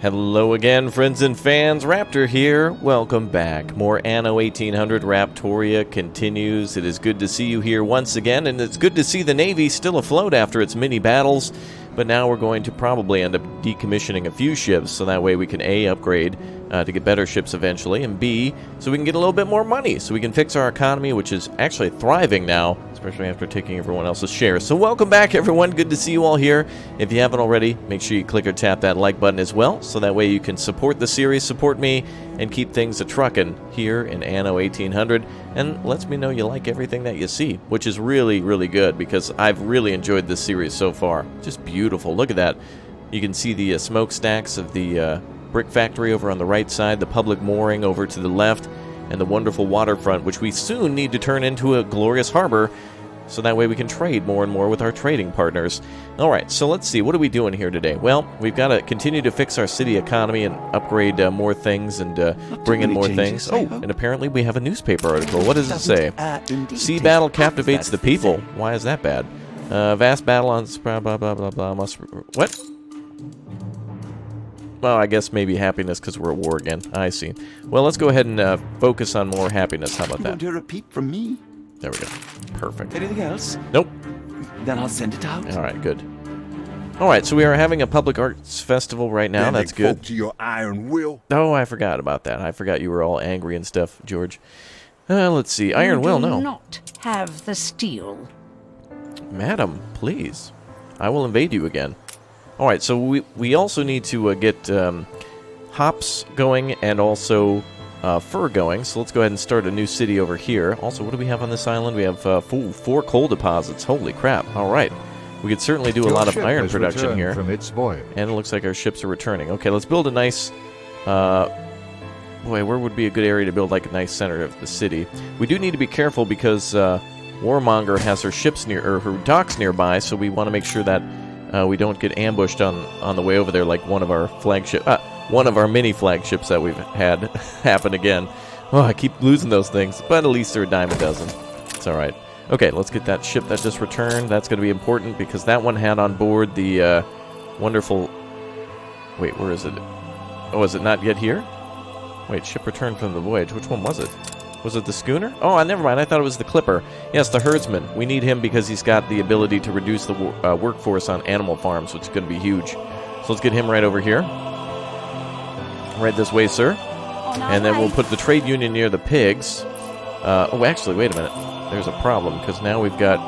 Hello again, friends and fans. Raptor here. Welcome back. More Anno 1800 Raptoria continues. It is good to see you here once again, and it's good to see the Navy still afloat after its mini battles. But now we're going to probably end up decommissioning a few ships, so that way we can A, upgrade to get better ships eventually, and B, so we can get a little bit more money, so we can fix our economy, which is actually thriving now, especially after taking everyone else's shares. So welcome back, everyone. Good to see you all here. If you haven't already, make sure you click or tap that like button as well, so that way you can support the series, support me, and keep things a-truckin' here in Anno 1800, and lets me know you like everything that you see, which is really, really good, because I've really enjoyed this series so far. Just beautiful. Look at that. You can see the smokestacks of the brick factory over on the right side, the public mooring over to the left, and the wonderful waterfront, which we soon need to turn into a glorious harbor, so that way we can trade more and more with our trading partners. Alright, so let's see, what are we doing here today? Well, we've got to continue to fix our city economy and upgrade more things and bring in more things. Oh, and apparently we have a newspaper article. What does it say? Sea battle captivates the people. Why is that bad? Vast battle on blah blah blah blah blah. What? Well, I guess maybe happiness because we're at war again. I see. Well, let's go ahead and focus on more happiness. How about that? You won't hear a peep from me. There we go. Perfect. Anything else? Nope. Then I'll send it out. All right, good. All right, so we are having a public arts festival right now. Then that's good. To your iron will. Oh, I forgot about that. I forgot you were all angry and stuff, George. Let's see. Iron will, no. You do not have the steel. Madam, please. I will invade you again. All right, so we also need to get hops going and also fur going. So let's go ahead and start a new city over here. Also, what do we have on this island? We have 4 coal deposits. Holy crap. All right. We could certainly do a lot of iron production here. From its voyage. And it looks like our ships are returning. Okay, let's build a nice... boy, where would be a good area to build like a nice center of the city? We do need to be careful because Warmonger has her ships or her docks nearby, so we want to make sure that we don't get ambushed on the way over there like one of our one of our mini flagships that we've had happen again. Oh, I keep losing those things, but at least they're a dime a dozen. It's all right. Okay, let's get that ship that just returned. That's going to be important because that one had on board the wonderful... Wait, where is it? Oh, is it not yet here? Wait, ship returned from the voyage. Which one was it? Was it the schooner? Oh, never mind. I thought it was the clipper. Yes, the herdsman. We need him because he's got the ability to reduce the workforce on animal farms, which is going to be huge. So let's get him right over here. Right this way, sir. And then we'll put the trade union near the pigs. Oh, actually, wait a minute. There's a problem because now we've got...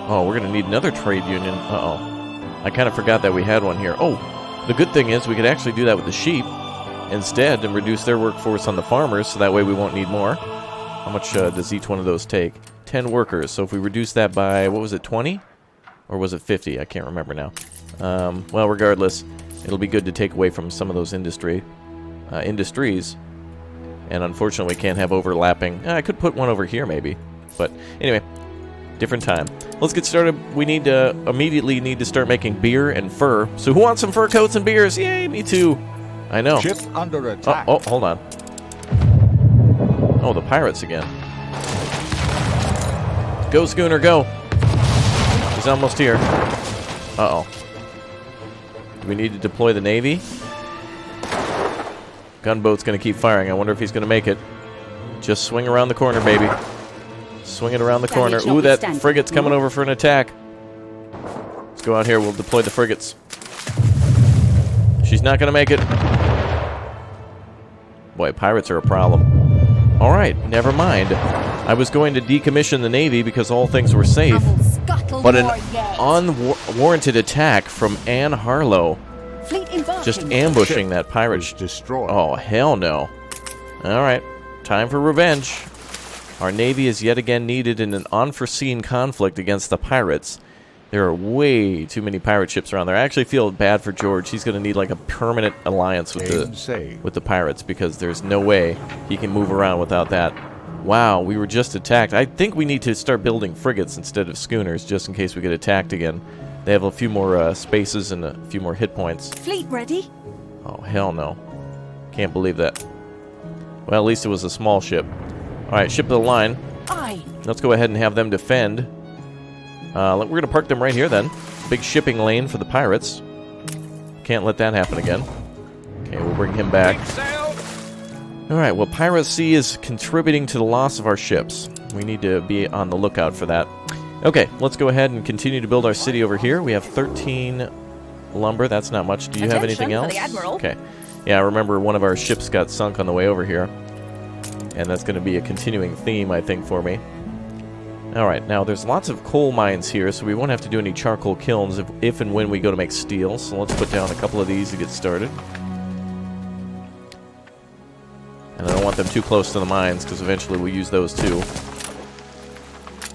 Oh, we're going to need another trade union. Uh-oh. I kind of forgot that we had one here. Oh, the good thing is we could actually do that with the sheep instead and reduce their workforce on the farmers, so that way we won't need more. How much does each one of those take? 10 workers. So if we reduce that by, what was it, 20? Or was it 50? I can't remember now. Well, regardless, it'll be good to take away from some of those industries. And unfortunately, we can't have overlapping. I could put one over here, maybe. But anyway, different time. Let's get started. We need to immediately need to start making beer and fur. So who wants some fur coats and beers? Yay, me too. I know. Ship under attack. Oh, hold on. Oh, the pirates again. Go, schooner, go. He's almost here. Uh-oh. Do we need to deploy the Navy? Gunboat's going to keep firing. I wonder if he's going to make it. Just swing around the corner, baby. Swing it around the corner. Ooh, that frigate's coming over for an attack. Let's go out here. We'll deploy the frigates. She's not going to make it. Boy, pirates are a problem. All right, never mind. I was going to decommission the Navy because all things were safe. But an unwarranted attack from Anne Harlow. Just ambushing that pirate. Destroyed. Oh, hell no. All right, time for revenge. Our Navy is yet again needed in an unforeseen conflict against the pirates. There are way too many pirate ships around there. I actually feel bad for George. He's going to need like a permanent alliance with the pirates because there's no way he can move around without that. Wow, we were just attacked. I think we need to start building frigates instead of schooners just in case we get attacked again. They have a few more spaces and a few more hit points. Fleet ready? Oh, hell no. Can't believe that. Well, at least it was a small ship. All right, ship of the line. Aye. Let's go ahead and have them defend. We're going to park them right here then. Big shipping lane for the pirates. Can't let that happen again. Okay, we'll bring him back. Alright, well, piracy is contributing to the loss of our ships. We need to be on the lookout for that. Okay, let's go ahead and continue to build our city over here. We have 13 lumber. That's not much. Do you have anything else? Okay. Yeah, I remember one of our ships got sunk on the way over here. And that's going to be a continuing theme, I think, for me. Alright, now there's lots of coal mines here, so we won't have to do any charcoal kilns if and when we go to make steel. So let's put down a couple of these to get started. And I don't want them too close to the mines, because eventually we'll use those too.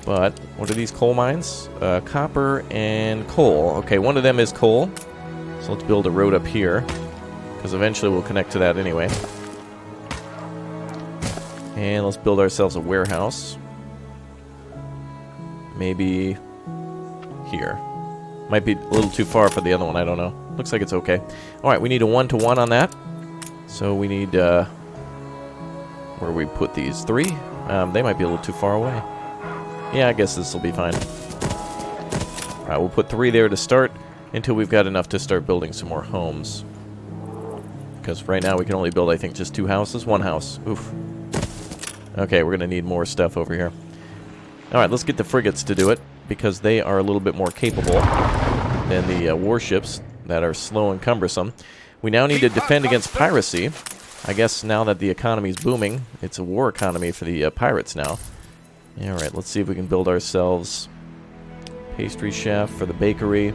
But, what are these coal mines? Copper and coal. Okay, one of them is coal. So let's build a road up here, because eventually we'll connect to that anyway. And let's build ourselves a warehouse. Maybe here. Might be a little too far for the other one, I don't know. Looks like it's okay. Alright, we need a 1-to-1 on that. So we need, where we put these? 3? They might be a little too far away. Yeah, I guess this will be fine. Alright, we'll put 3 there to start until we've got enough to start building some more homes. Because right now we can only build, I think, just 2 houses. 1 house. Oof. Okay, we're going to need more stuff over here. Alright, let's get the frigates to do it, because they are a little bit more capable than the warships that are slow and cumbersome. We now need to defend against piracy. I guess now that the economy is booming, it's a war economy for the pirates now. Alright, let's see if we can build ourselves pastry chef for the bakery.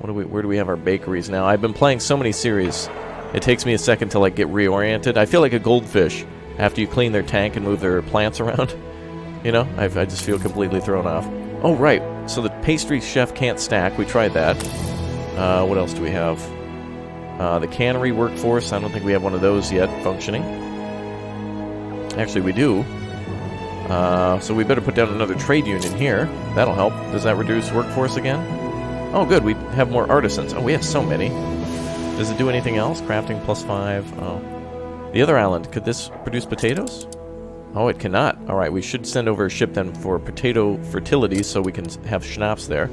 Where do we have our bakeries now? I've been playing so many series, it takes me a second to like get reoriented. I feel like a goldfish after you clean their tank and move their plants around. You know, I just feel completely thrown off. Oh, right. So the pastry chef can't stack. We tried that. What else do we have? The cannery workforce. I don't think we have one of those yet functioning. Actually, we do. So we better put down another trade union here. That'll help. Does that reduce workforce again? Oh, good. We have more artisans. Oh, we have so many. Does it do anything else? Crafting +5. Oh. The other island. Could this produce potatoes? Oh, it cannot. Alright, we should send over a ship then for potato fertility so we can have schnapps there.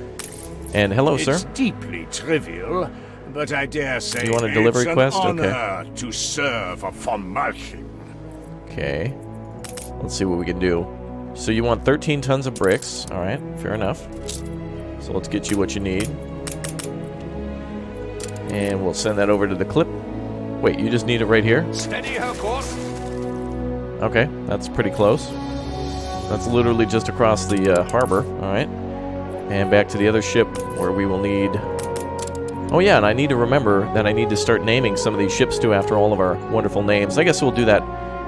And hello, sir. It's deeply trivial, but I dare say you want a delivery quest? An honor okay. To serve a von Malchen. Okay. Let's see what we can do. So you want 13 tons of bricks. Alright, fair enough. So let's get you what you need. And we'll send that over to the clip. Wait, you just need it right here? Steady her course. Okay, that's pretty close. That's literally just across the harbor. Alright. And back to the other ship where we will need... Oh yeah, and I need to remember that I need to start naming some of these ships too after all of our wonderful names. I guess we'll do that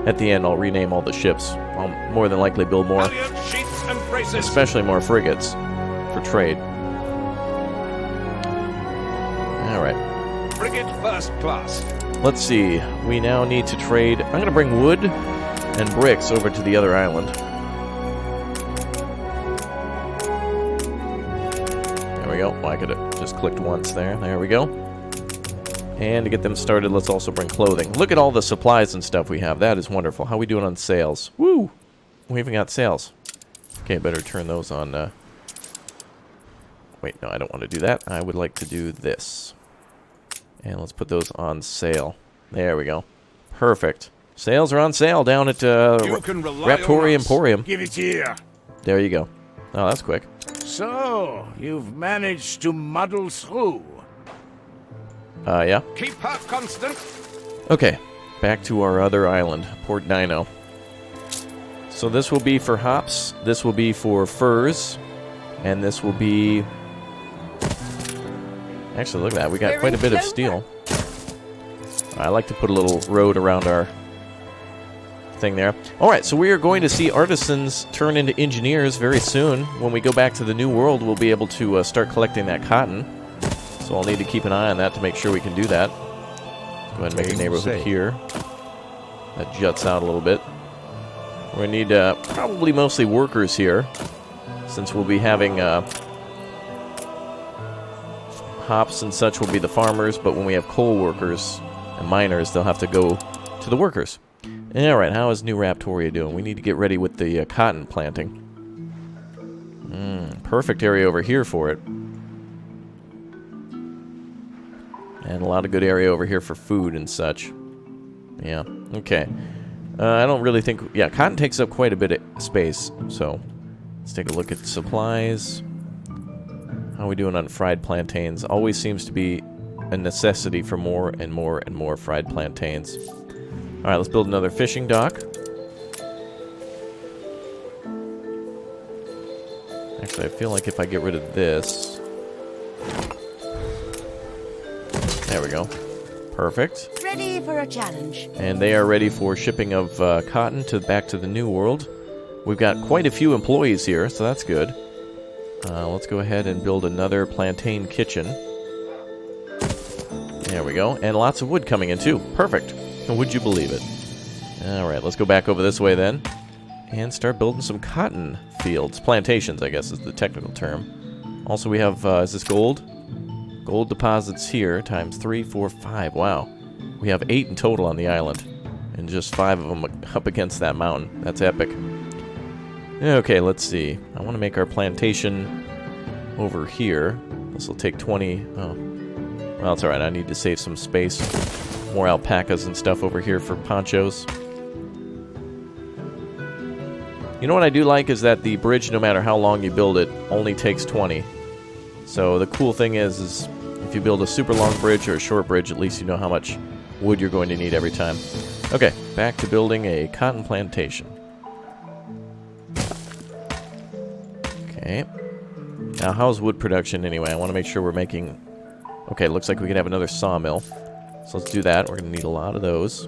at the end. I'll rename all the ships. I'll more than likely build more. Especially more frigates for trade. Alright. Frigate first class. Let's see. We now need to trade... I'm going to bring wood and bricks over to the other island. There we go. Well, I could have just clicked once there. There we go. And to get them started, let's also bring clothing. Look at all the supplies and stuff we have. That is wonderful. How are we doing on sales? Woo! We even got sales. Okay, better turn those on. Wait, no, I don't want to do that. I would like to do this. And let's put those on sale. There we go. Perfect. Sales are on sale down at Raptor Emporium. Give it here. There you go. Oh, that's quick. So, you've managed to muddle through. Yeah. Keep her constant. Okay, back to our other island, Port Dino. So this will be for hops, this will be for furs, and this will be... Actually, look at that, we got quite a bit of steel. I like to put a little road around our thing there. Alright, so we are going to see artisans turn into engineers very soon. When we go back to the New World, we'll be able to start collecting that cotton. So I'll need to keep an eye on that to make sure we can do that. Go ahead and make a neighborhood here. That juts out a little bit. We're going to need probably mostly workers here, since we'll be having hops and such will be the farmers, but when we have coal workers and miners, they'll have to go to the workers. Alright, how is New Raptoria doing? We need to get ready with the cotton planting. Perfect area over here for it. And a lot of good area over here for food and such. Yeah, okay. I don't really think... Yeah, cotton takes up quite a bit of space, so... Let's take a look at supplies. How are we doing on fried plantains? Always seems to be a necessity for more and more and more fried plantains. Alright, let's build another fishing dock. Actually, I feel like if I get rid of this... There we go. Perfect. Ready for a challenge. And they are ready for shipping of cotton back to the New World. We've got quite a few employees here, so that's good. Let's go ahead and build another plantain kitchen. There we go. And lots of wood coming in, too. Perfect. Would you believe it? Alright, let's go back over this way, then. And start building some cotton fields. Plantations, I guess, is the technical term. Also, we have, is this gold? Gold deposits here, times 3, 4, 5. Wow. We have 8 in total on the island. And just 5 of them up against that mountain. That's epic. Okay, let's see. I want to make our plantation over here. This will take 20... Oh. Well, it's alright. I need to save some space. More alpacas and stuff over here for ponchos. You know what I do like is that the bridge, no matter how long you build it, only takes 20. So the cool thing is if you build a super long bridge or a short bridge, at least you know how much wood you're going to need every time. Okay, back to building a cotton plantation. Okay. Now, how's wood production anyway? I want to make sure we're making... Okay, looks like we can have another sawmill. So let's do that. We're going to need a lot of those.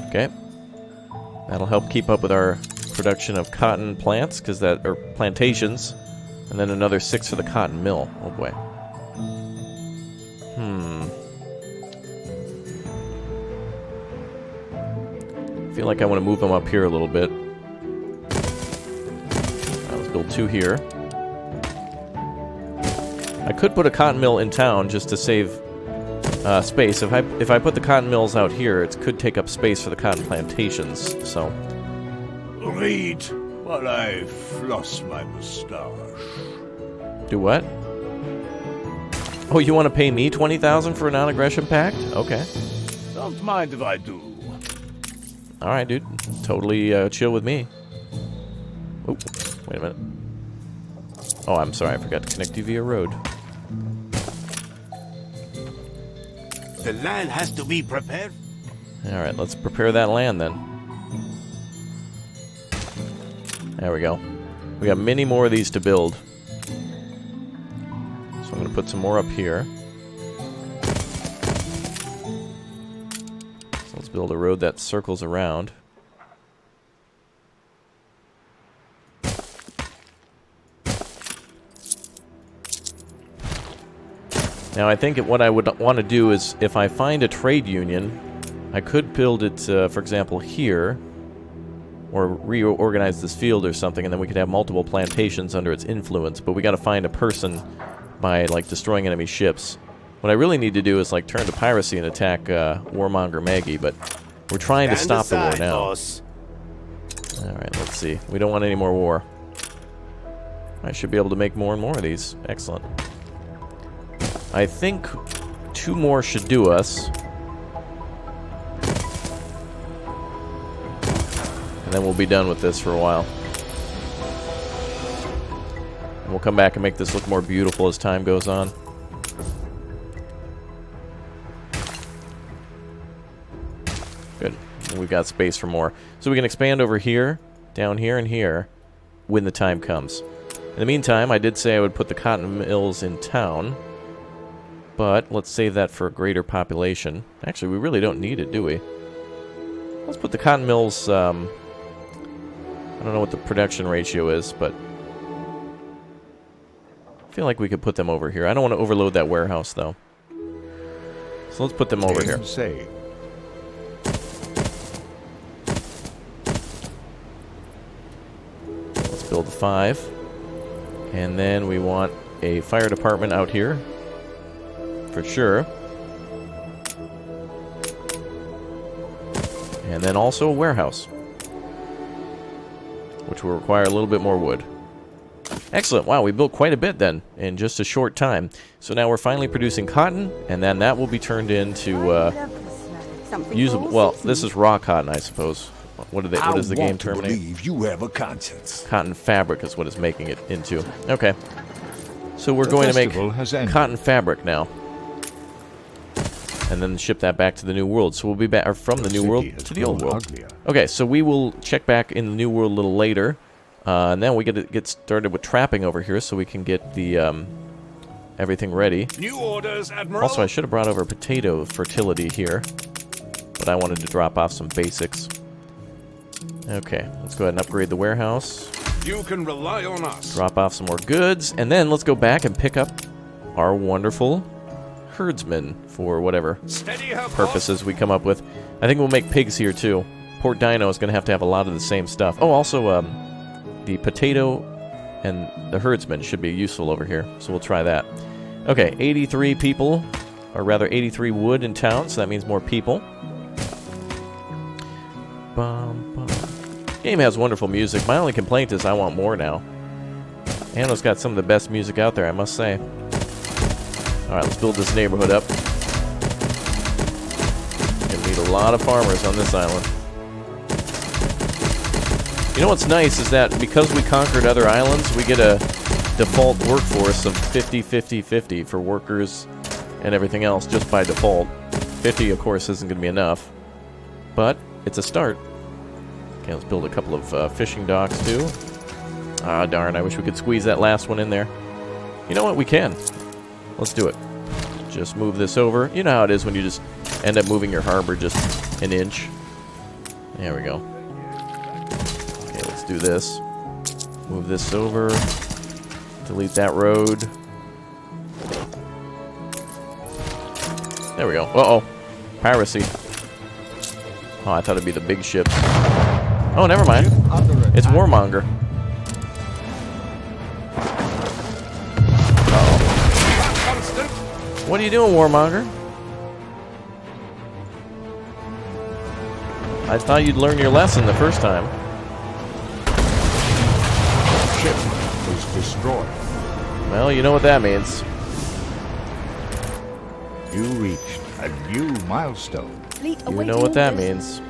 Okay. That'll help keep up with our production of cotton plants, or plantations. And then another 6 for the cotton mill. Oh boy. I feel like I want to move them up here a little bit. Let's build 2 here. I could put a cotton mill in town just to save space. If I put the cotton mills out here, it could take up space for the cotton plantations. So. Read while I floss my mustache. Do what? Oh, you want to pay me 20,000 for a non-aggression pact? Okay. Don't mind if I do. All right, dude. Totally chill with me. Oh, wait a minute. Oh, I'm sorry. I forgot to connect you via road. The land has to be prepared. All right, let's prepare that land then. There we go. We got many more of these to build. So I'm going to put some more up here. So let's build a road that circles around. Now I think what I would want to do is, if I find a trade union, I could build it, for example, here, or reorganize this field or something, and then we could have multiple plantations under its influence, but we got to find a person by, like, destroying enemy ships. What I really need to do is, like, turn to piracy and attack Warmonger Maggie, but we're trying to stop the war now. Alright, let's see. We don't want any more war. I should be able to make more and more of these. Excellent. I think 2 more should do us. And then we'll be done with this for a while. And we'll come back and make this look more beautiful as time goes on. Good. And we've got space for more. So we can expand over here, down here, and here when the time comes. In the meantime, I did say I would put the cotton mills in town. But let's save that for a greater population. Actually, we really don't need it, do we? Let's put the cotton mills, I don't know what the production ratio is, but I feel like we could put them over here. I don't want to overload that warehouse, though. So let's put them over here. Let's build 5. And then we want a fire department out here. For sure. And then also a warehouse, which will require a little bit more wood. Excellent. Wow, we built quite a bit then in just a short time. So now we're finally producing cotton, and then that will be turned into usable. Well, this is raw cotton, I suppose. What is the game terminate? Believe you have a conscience. Cotton fabric is what it's making it into. Okay. So we're going to make cotton fabric now. And then ship that back to the new world. So we'll be back from the new world to the old world. Okay, so we will check back in the new world a little later. And then we get started with trapping over here so we can get the everything ready. New orders, Admiral. Also, I should have brought over potato fertility here. But I wanted to drop off some basics. Okay, let's go ahead and upgrade the warehouse. You can rely on us. Drop off some more goods. And then let's go back and pick up our wonderful herdsmen for whatever purposes we come up with. I think we'll make pigs here too. Port Dino is going to have a lot of the same stuff. Oh, also, the potato and the herdsman should be useful over here, so we'll try that. Okay, 83 people, or rather 83 wood in town, so that means more people. Game has wonderful music. My only complaint is I want more now. Anno's got some of the best music out there, I must say. Alright, let's build this neighborhood up. Gonna need a lot of farmers on this island. You know what's nice is that because we conquered other islands, we get a default workforce of 50-50-50 for workers and everything else just by default. 50, of course, isn't going to be enough, but it's a start. Okay, let's build a couple of fishing docks, too. Ah, darn, I wish we could squeeze that last one in there. You know what? We can. Let's do it. Just move this over. You know how it is when you just end up moving your harbor just an inch. There we go. Okay, let's do this. Move this over. Delete that road. There we go. Uh-oh. Piracy. Oh, I thought it'd be the big ships. Oh, never mind. It's Warmonger. Uh-oh. What are you doing, Warmonger? I thought you'd learn your lesson the first time. Ship was destroyed. Well, you know what that means. You reached a new milestone. You know what that means.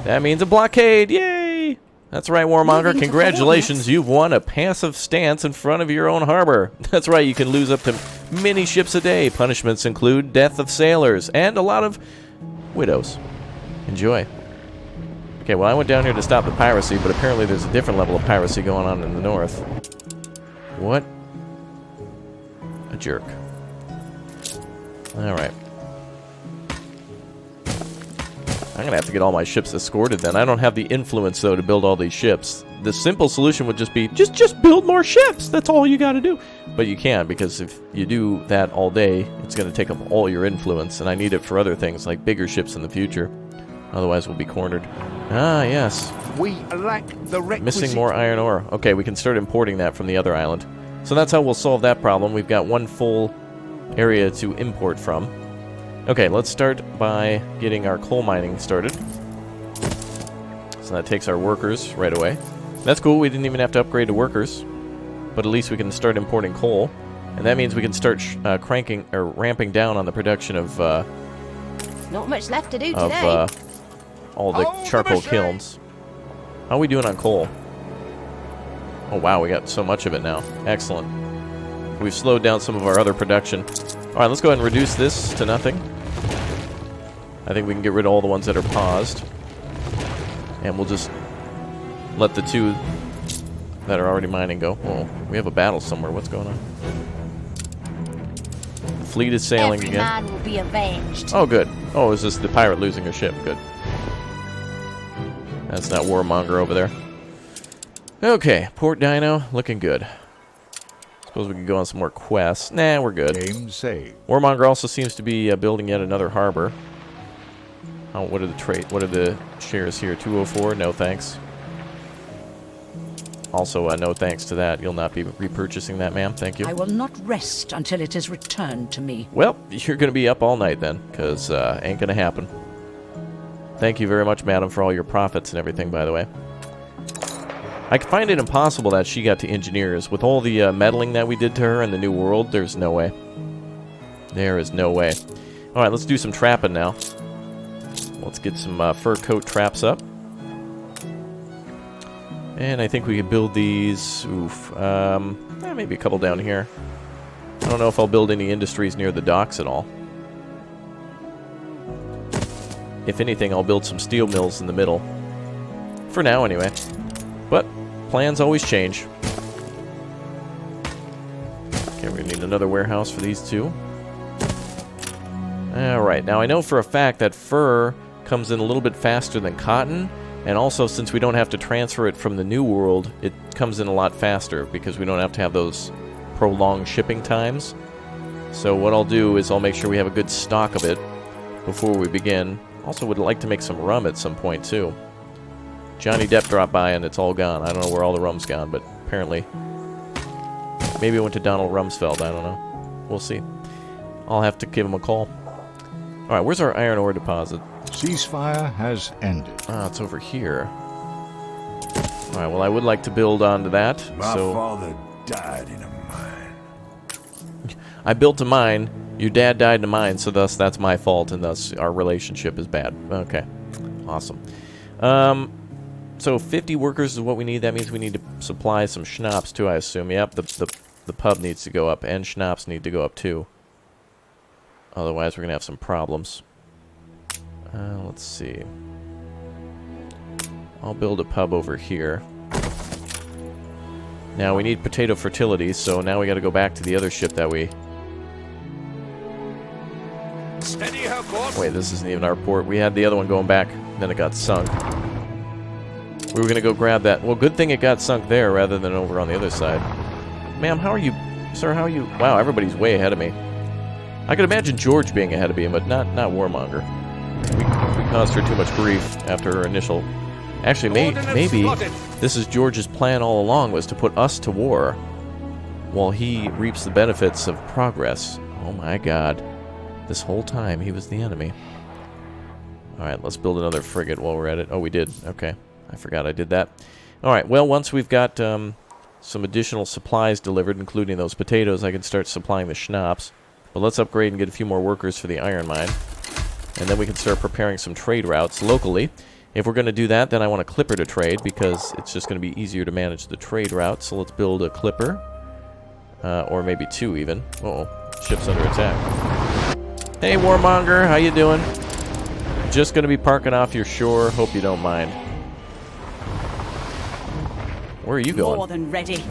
That means a blockade! Yay! That's right, Warmonger. Congratulations, you've won a passive stance in front of your own harbor. That's right, you can lose up to many ships a day. Punishments include death of sailors and a lot of widows. Enjoy. Okay, well, I went down here to stop the piracy, but apparently there's a different level of piracy going on in the north. What? A jerk. Alright. I'm gonna have to get all my ships escorted then. I don't have the influence, though, to build all these ships. The simple solution would just be, just build more ships! That's all you gotta do! But you can't, because if you do that all day, it's gonna take up all your influence, and I need it for other things, like bigger ships in the future. Otherwise, we'll be cornered. Ah, yes. We lack the requisite... Missing more iron ore. Okay, we can start importing that from the other island. So that's how we'll solve that problem. We've got one full area to import from. Okay, let's start by getting our coal mining started. So that takes our workers right away. That's cool, we didn't even have to upgrade to workers. But at least we can start importing coal. And that means we can start ramping down on the production of... Not much left to do today. All the charcoal kilns. How are we doing on coal? Oh wow, we got so much of it now. Excellent. We've slowed down some of our other production. Alright, let's go ahead and reduce this to nothing. I think we can get rid of all the ones that are paused. And we'll just let the two that are already mining go. Oh, we have a battle somewhere. What's going on? The fleet is sailing again. Every man will be avenged. Oh, good. Oh, is this the pirate losing a ship? Good. That's not Warmonger over there. Okay, Port Dino, looking good. Suppose we can go on some more quests. Nah, we're good. Game saved. Warmonger also seems to be building yet another harbor. Oh, what are the shares here? 204? No thanks. Also, no thanks to that. You'll not be repurchasing that, ma'am. Thank you. I will not rest until it is returned to me. Well, you're going to be up all night then, because ain't going to happen. Thank you very much, madam, for all your profits and everything, by the way. I find it impossible that she got to engineers. With all the meddling that we did to her in the New World, there's no way. There is no way. Alright, let's do some trapping now. Let's get some fur coat traps up. And I think we can build these... Oof. Maybe a couple down here. I don't know if I'll build any industries near the docks at all. If anything, I'll build some steel mills in the middle. For now, anyway. But plans always change. Okay, we're gonna need another warehouse for these two. Alright, now I know for a fact that fur comes in a little bit faster than cotton, and also since we don't have to transfer it from the New World, it comes in a lot faster because we don't have to have those prolonged shipping times. So what I'll do is I'll make sure we have a good stock of it before we begin. Also would like to make some rum at some point too. Johnny Depp dropped by and it's all gone. I don't know where all the rum's gone, but apparently maybe it went to Donald Rumsfeld. I don't know. We'll see. I'll have to give him a call. Alright, where's our iron ore deposit? Ceasefire has ended. Ah, it's over here. Alright, well I would like to build onto that. My so father died in a mine. I built a mine, your dad died in a mine, so thus that's my fault, and thus our relationship is bad. Okay. Awesome. So 50 workers is what we need. That means we need to supply some schnapps too, I assume. Yep, the pub needs to go up, and schnapps need to go up too. Otherwise, we're going to have some problems. Let's see. I'll build a pub over here. Now, we need potato fertility, so now we got to go back to the other ship that we... Steady her course. Wait, this isn't even our port. We had the other one going back, then it got sunk. We were going to go grab that. Well, good thing it got sunk there rather than over on the other side. Ma'am, how are you... Sir, how are you... Wow, everybody's way ahead of me. I could imagine George being ahead of me, but not Warmonger. We caused her too much grief after her initial... Actually, maybe this is George's plan all along, was to put us to war while he reaps the benefits of progress. Oh my god. This whole time, he was the enemy. Alright, let's build another frigate while we're at it. Oh, we did. Okay. I forgot I did that. Alright, well, once we've got some additional supplies delivered, including those potatoes, I can start supplying the schnapps. But let's upgrade and get a few more workers for the iron mine. And then we can start preparing some trade routes locally. If we're going to do that, then I want a clipper to trade, because it's just going to be easier to manage the trade route. So let's build a clipper. Or maybe two, even. Uh-oh. Ship's under attack. Hey, Warmonger. How you doing? Just going to be parking off your shore. Hope you don't mind. Where are you going? More than ready.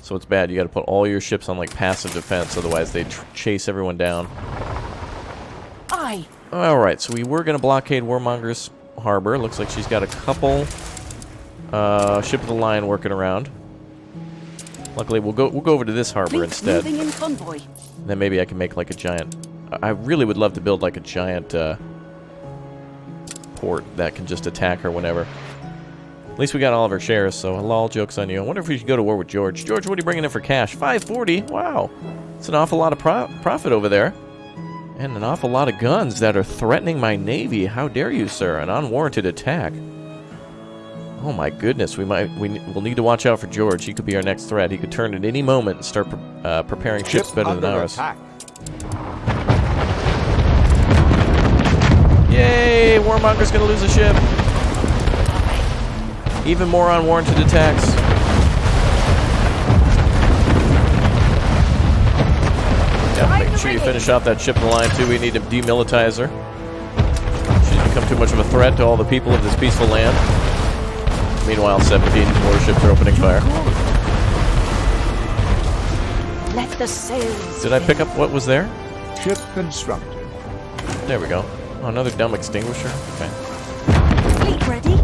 So it's bad. You got to put all your ships on like passive defense, otherwise they chase everyone down. Aye. All right, so we were going to blockade Warmonger's harbor. Looks like she's got a couple ship of the line working around. Luckily, we'll go over to this harbor instead. Moving in convoy. Then maybe I can make like a giant. I really would love to build like a giant port that can just attack her whenever. At least we got all of our shares, so lol, joke's on you. I wonder if we should go to war with George. George, what are you bringing in for cash? 540? Wow. It's an awful lot of profit over there. And an awful lot of guns that are threatening my navy. How dare you, sir? An unwarranted attack. Oh my goodness, we'll need to watch out for George. He could be our next threat. He could turn at any moment and start preparing ships better than ours. Attack. Yay! Warmonger's gonna lose a ship. Even more unwarranted attacks. Yeah, make sure you finish off that ship in the line too. We need to demilitarize her. She's become too much of a threat to all the people of this peaceful land. Meanwhile, 17 warships are opening fire. Let the sails. Did I pick up what was there? Ship constructed. There we go. Oh, another dumb extinguisher. Okay. Fleet ready.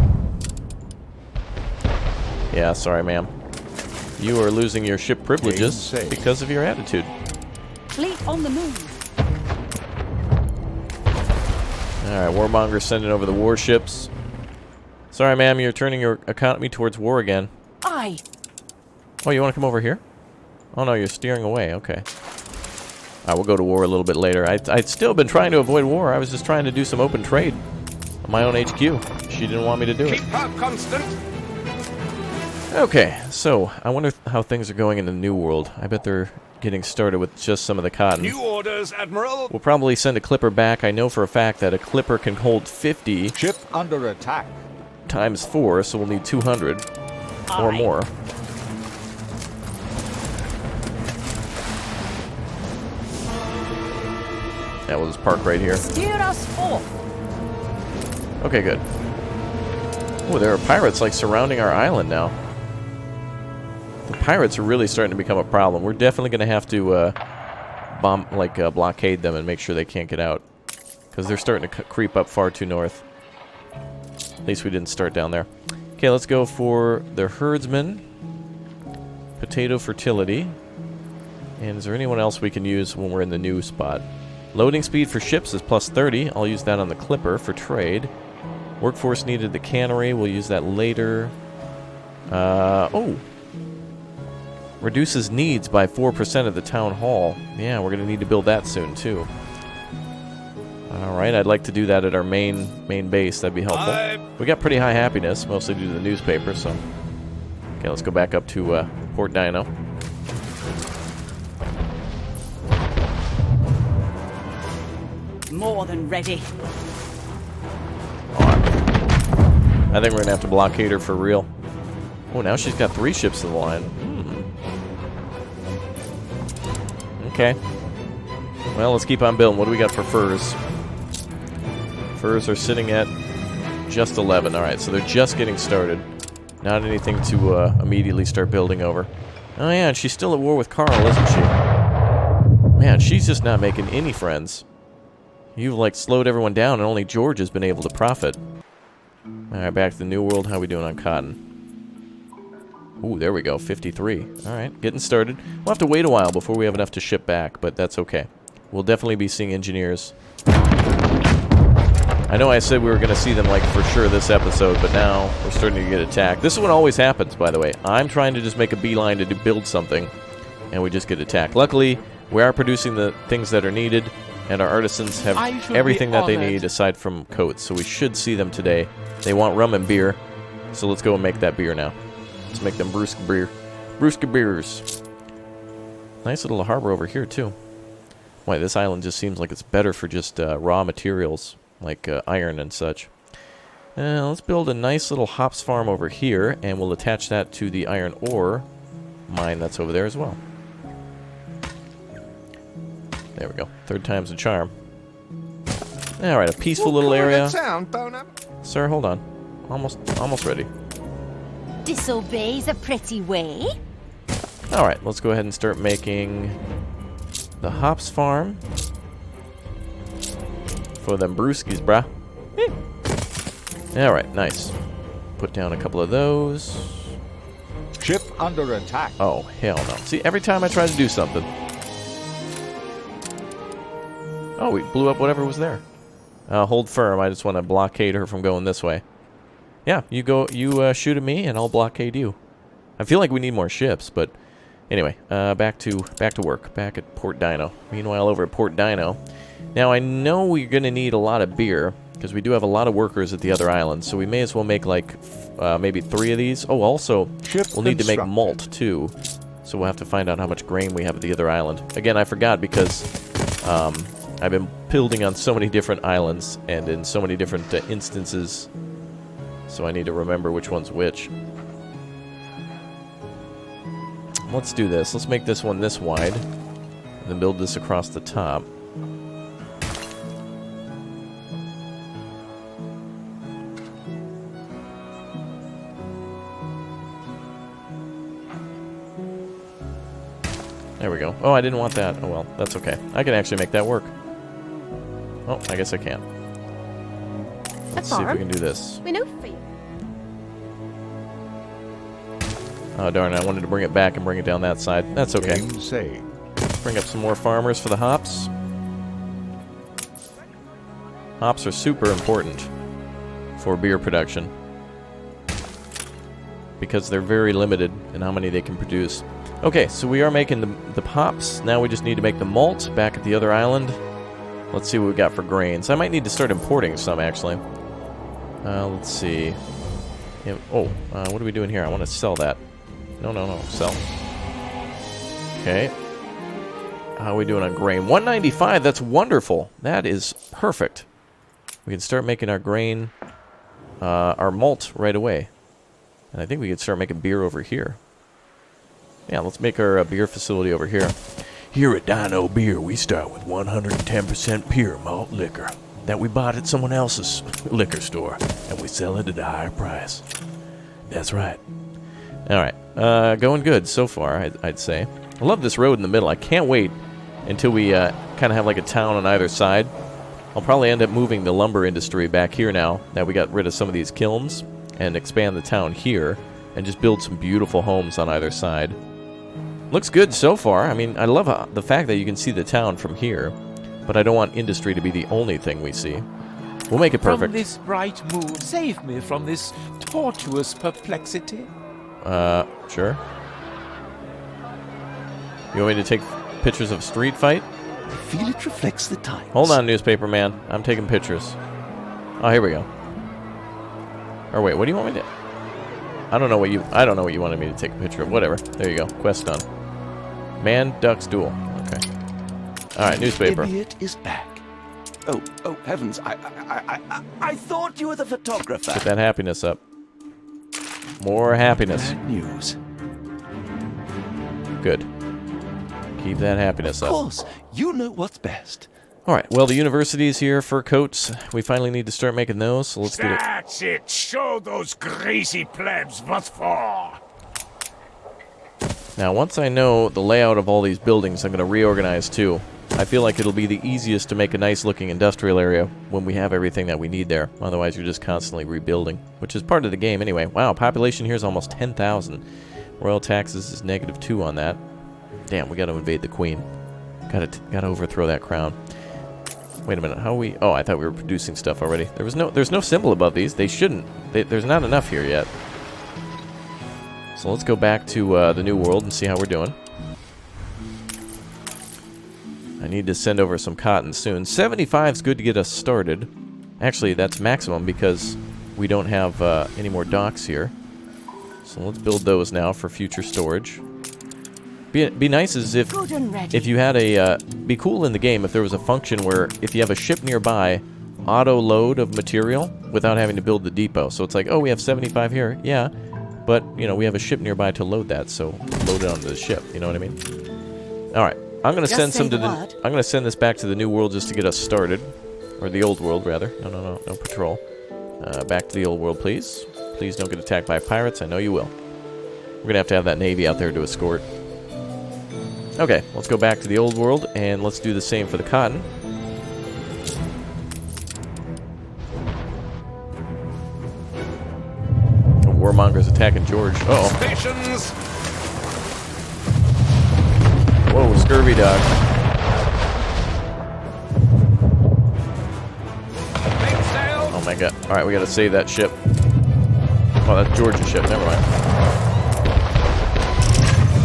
Yeah, sorry, ma'am. You are losing your ship privileges because of your attitude. Fleet on the move. Alright, Warmonger's sending over the warships. Sorry, ma'am, you're turning your economy towards war again. Aye. Oh, you want to come over here? Oh, no, you're steering away. Okay. Alright, we'll go to war a little bit later. I'd still been trying to avoid war. I was just trying to do some open trade. on my own HQ. She didn't want me to do it. Keep her constant. Okay, so I wonder how things are going in the New World. I bet they're getting started with just some of the cotton. New orders, Admiral. We'll probably send a clipper back. I know for a fact that a clipper can hold 50 Ship under attack. times 4, so we'll need 200 or more. Yeah, we'll just park right here. Steer us forth. Okay, good. Oh, there are pirates like surrounding our island now. The pirates are really starting to become a problem. We're definitely going to have to blockade them and make sure they can't get out, because they're starting to creep up far too north. At least we didn't start down there. Okay, let's go for the herdsman, potato fertility, and is there anyone else we can use when we're in the new spot? Loading speed for ships is plus 30. I'll use that on the clipper for trade. Workforce needed at the cannery. We'll use that later. Oh. Reduces needs by 4% at the town hall. Yeah, we're going to need to build that soon, too. Alright, I'd like to do that at our main base. That'd be helpful. We got pretty high happiness, mostly due to the newspaper, so... Okay, let's go back up to Port Dino. More than ready. I think we're going to have to blockade her for real. Oh, now she's got 3 ships in the line. Okay. Well, let's keep on building. What do we got for furs? Furs are sitting at just 11. Alright, so they're just getting started. Not anything to immediately start building over. Oh yeah, and she's still at war with Carl, isn't she? Man, she's just not making any friends. You've, like, slowed everyone down, and only George has been able to profit. Alright, back to the New World. How are we doing on cotton? Ooh, there we go, 53. Alright, getting started. We'll have to wait a while before we have enough to ship back, but that's okay. We'll definitely be seeing engineers. I know I said we were going to see them, like, for sure this episode, but now we're starting to get attacked. This is what always happens, by the way. I'm trying to just make a beeline to build something, and we just get attacked. Luckily, we are producing the things that are needed, and our artisans have everything that they need aside from coats, so we should see them today. They want rum and beer, so let's go and make that beer now. Let's make them brewska beer. Brewska beers. Nice little harbor over here, too. Why, this island just seems like it's better for just raw materials, like iron and such. Let's build a nice little hops farm over here, and we'll attach that to the iron ore mine that's over there as well. There we go. 3rd time's a charm. Alright, a peaceful little area. Sir, hold on. Almost ready. Disobey's a pretty way. Alright, let's go ahead and start making the hops farm for them brewskis, brah. Alright, nice. Put down a couple of those. Ship under attack. Oh, hell no. See, every time I try to do something... Oh, we blew up whatever was there. Hold firm. I just want to blockade her from going this way. Yeah, you go. You shoot at me, and I'll blockade you. I feel like we need more ships, but anyway, back to work. Back at Port Dino. Meanwhile, over at Port Dino. Now I know we're gonna need a lot of beer because we do have a lot of workers at the other islands, so we may as well make like maybe 3 of these. Oh, also we'll need to make malt too, so we'll have to find out how much grain we have at the other island. Again, I forgot because I've been building on so many different islands and in so many different instances, so I need to remember which one's which. Let's do this. Let's make this one this wide, and then build this across the top. There we go. Oh, I didn't want that. Oh well, that's okay. I can actually make that work. Oh, I guess I can. Let's see if we can do this. We know for you. Oh, darn, I wanted to bring it back and bring it down that side. That's okay. Bring up some more farmers for the hops. Hops are super important for beer production because they're very limited in how many they can produce. Okay, so we are making the hops. Now we just need to make the malt back at the other island. Let's see what we got for grains. I might need to start importing some, actually. Let's see. Yeah, what are we doing here? I want to sell that. No, sell. Okay. How are we doing on grain? 195, that's wonderful. That is perfect. We can start making our grain, our malt right away. And I think we can start making beer over here. Yeah, let's make our beer facility over here. Here at Dino Beer, we start with 110% pure malt liquor that we bought at someone else's liquor store, and we sell it at a higher price. That's right. All right, going good so far, I'd say. I love this road in the middle. I can't wait until we kind of have like a town on either side. I'll probably end up moving the lumber industry back here now that we got rid of some of these kilns and expand the town here and just build some beautiful homes on either side. Looks good so far. I mean, I love the fact that you can see the town from here, but I don't want industry to be the only thing we see. We'll make it perfect. From this bright moon, save me from this tortuous perplexity. Sure. You want me to take pictures of street fight? I feel it reflects the times. Hold on, newspaper man. I'm taking pictures. Oh, here we go. Or wait, what do you want me to... I don't know what you wanted me to take a picture of. Whatever. There you go. Quest done. Man ducks duel. Okay. All right, newspaper. Idiot is back. Oh heavens! I thought you were the photographer. Get that happiness up. More happiness. Bad news. Good. Keep that happiness Of up. course, you know what's best. All right. Well, the university's here for coats. We finally need to start making those. So let's get it. That's it. Show those greasy plebs what for. Now, once I know the layout of all these buildings, I'm going to reorganize too. I feel like it'll be the easiest to make a nice-looking industrial area when we have everything that we need there. Otherwise, you're just constantly rebuilding, which is part of the game anyway. Wow, population here is almost 10,000. Royal taxes is -2 on that. Damn, we got to invade the queen. Got to overthrow that crown. Wait a minute, how are we... Oh, I thought we were producing stuff already. There's no symbol above these. They shouldn't. There's not enough here yet. So let's go back to the New World and see how we're doing. I need to send over some cotton soon. 75 is good to get us started. Actually, that's maximum because we don't have any more docks here. So let's build those now for future storage. Be nice as if you had a... be cool in the game if there was a function where if you have a ship nearby, auto-load of material without having to build the depot. So it's like, oh, we have 75 here. Yeah, but, you know, we have a ship nearby to load that, so load it onto the ship. You know what I mean? All right. I'm going to send some to the... I'm going to send this back to the New World just to get us started. Or the Old World, rather. No patrol. Back to the Old World, please. Please don't get attacked by pirates. I know you will. We're going to have that Navy out there to escort. Okay, let's go back to the Old World, and let's do the same for the cotton. The warmonger's attacking George. Uh-oh. Stations. Whoa, scurvy dog. Make sail. Oh my god. Alright, we gotta save that ship. Oh, that's George's ship. Never mind.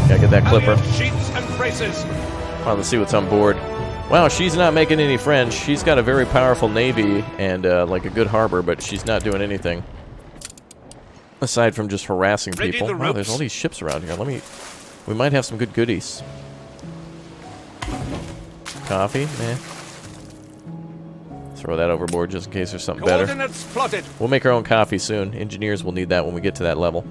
Gotta get that clipper. Sheets and braces. Well, let's see what's on board. Wow, she's not making any friends. She's got a very powerful navy and like a good harbor, but she's not doing anything aside from just harassing people. Wow, there's all these ships around here. We might have some good goodies. Coffee? Eh. Throw that overboard just in case there's something better. Coordinates plotted. We'll make our own coffee soon. Engineers will need that when we get to that level.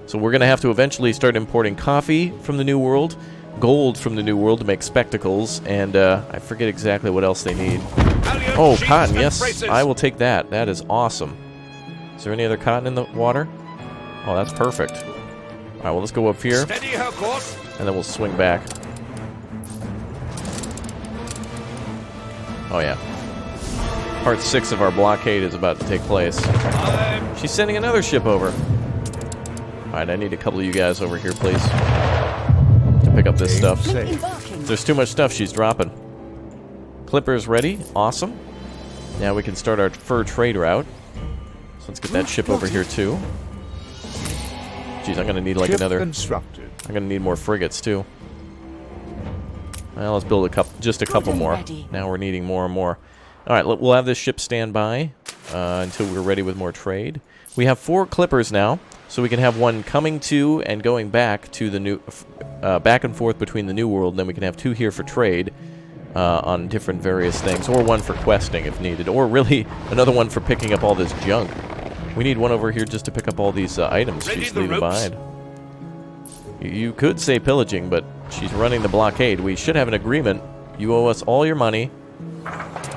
So we're going to have to eventually start importing coffee from the New World, gold from the New World to make spectacles, and I forget exactly what else they need. Oh, cotton, yes. I will take that. That is awesome. Is there any other cotton in the water? Oh, that's perfect. All right, well, let's go up here, Steady her course. and then we'll swing back. Oh, yeah. Part 6 of our blockade is about to take place. She's sending another ship over. Alright, I need a couple of you guys over here, please. To pick up this stuff. There's too much stuff she's dropping. Clipper's ready. Awesome. Now we can start our fur trade route. So let's get that ship over here, too. Jeez, I'm going to need like another... Constructed. I'm going to need more frigates, too. Well, let's build just a couple more. Now we're needing more and more. Alright, we'll have this ship stand by. until we're ready with more trade. We have 4 clippers now, so we can have one coming to and going back to the new, back and forth between the New World. And then we can have 2 here for trade on different various things, or 1 for questing if needed, or really another one for picking up all this junk. We need one over here just to pick up all these items she's leaving behind. You could say pillaging, but she's running the blockade. We should have an agreement. You owe us all your money,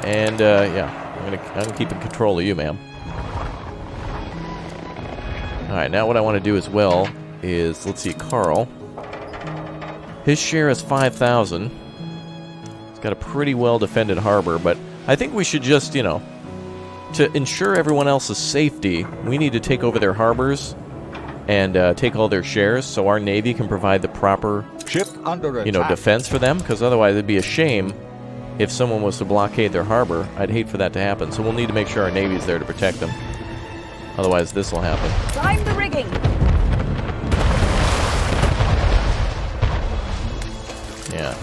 and yeah, I'm keeping control of you, ma'am. All right, now what I want to do as well is, let's see, Carl. His share is 5,000. He's got a pretty well-defended harbor, but I think we should just, you know, to ensure everyone else's safety, we need to take over their harbors and take all their shares so our Navy can provide the proper, Ship under attack. you know, defense for them, because otherwise it'd be a shame if someone was to blockade their harbor. I'd hate for that to happen, so we'll need to make sure our Navy's there to protect them. Otherwise, this will happen. Climb the rigging. Yeah.